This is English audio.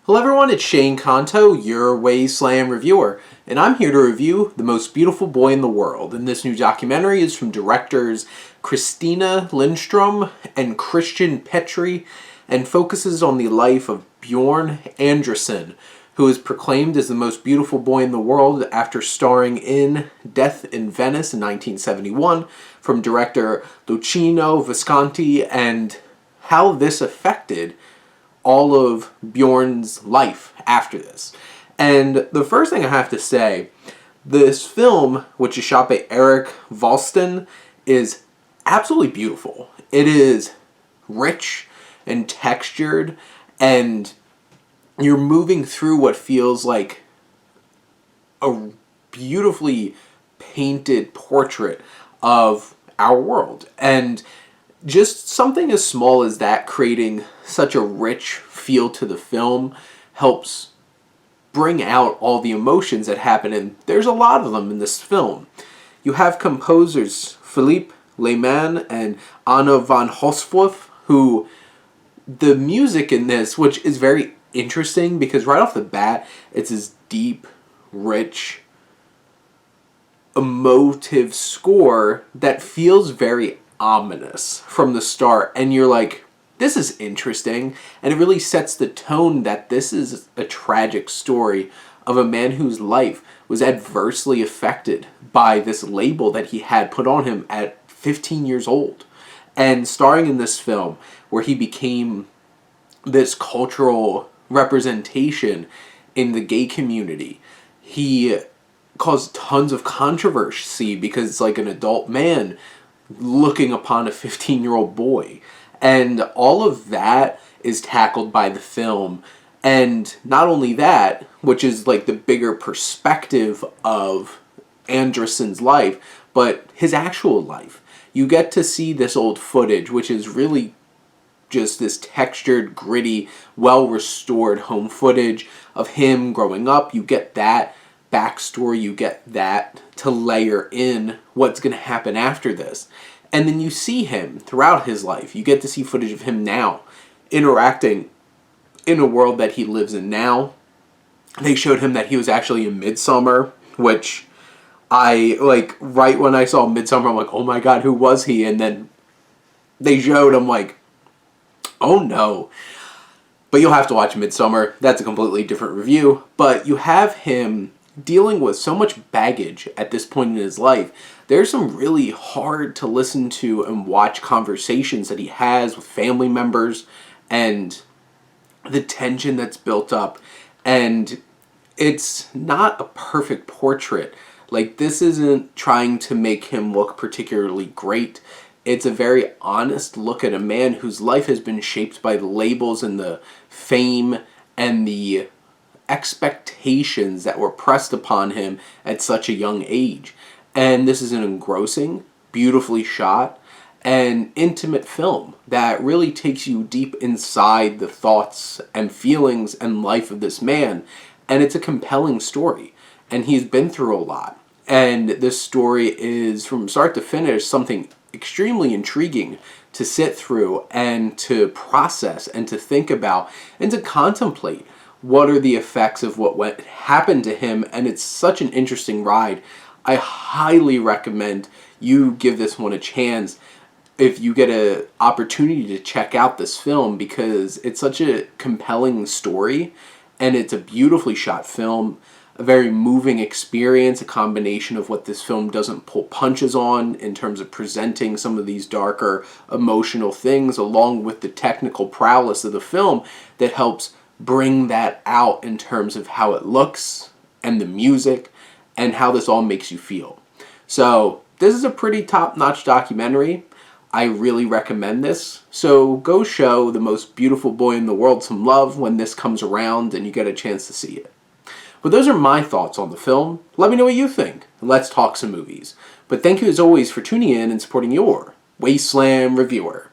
Hello everyone, it's Shane Kanto, your Wasteland reviewer, and I'm here to review The Most Beautiful Boy in the World. And this new documentary is from directors Kristina, Lindstrom and Petri, and focuses on the life of Björn Andresen, who is proclaimed as the most beautiful boy in the world after starring in Death in Venice in 1971 from director Lucino Visconti, and how this affected all of Bjorn's life after this. And the first thing I have to say, this film, which is shot by Erik Wasteland, is absolutely beautiful. It is rich and textured, and you're moving through what feels like a beautifully painted portrait of our world. And just something as small as that creating such a rich feel to the film helps bring out all the emotions that happen, and there's a lot of them in this film. You have composers Philippe Lehmann and Anna van Hosfoff, who the music in this, which is very interesting because right off the bat it's this deep, rich, emotive score that feels very ominous from the start, and you're like, this is interesting, and it really sets the tone that this is a tragic story of a man whose life was adversely affected by this label that he had put on him at 15 years old. And starring in this film where he became this cultural representation in the gay community, he caused tons of controversy because it's like an adult man looking upon a 15-year-old boy. And all of that is tackled by the film. And not only that, which is like the bigger perspective of Andresen's life, but his actual life. You get to see this old footage, which is really just this textured, gritty, well-restored home footage of him growing up. You get that backstory, you get that to layer in what's going to happen after this. And then you see him throughout his life. You get to see footage of him now interacting in a world that he lives in now. They showed him that he was actually in Midsummer, which I, like, right when I saw Midsummer, I'm like, oh my god, who was he? And then they showed him, like, oh no. But you'll have to watch Midsummer. That's a completely different review. But you have him dealing with so much baggage at this point in his life. There's some really hard to listen to and watch conversations that he has with family members and the tension that's built up. And it's not a perfect portrait. Like, this isn't trying to make him look particularly great. It's a very honest look at a man whose life has been shaped by the labels and the fame and the expectations that were pressed upon him at such a young age. And this is an engrossing, beautifully shot, and intimate film that really takes you deep inside the thoughts and feelings and life of this man. And it's a compelling story. And he's been through a lot. And this story is, from start to finish, something extremely intriguing to sit through and to process and to think about and to contemplate. What are the effects of what happened to him? And it's such an interesting ride. I highly recommend you give this one a chance if you get an opportunity to check out this film, because it's such a compelling story and it's a beautifully shot film, a very moving experience, a combination of what this film doesn't pull punches on in terms of presenting some of these darker emotional things, along with the technical prowess of the film that helps bring that out in terms of how it looks and the music and how this all makes you feel. So this is a pretty top-notch documentary. I really recommend this. So go show The Most Beautiful Boy in the World some love when this comes around and you get a chance to see it. But those are my thoughts on the film. Let me know what you think. Let's talk some movies. But thank you as always for tuning in and supporting your Wasteland reviewer.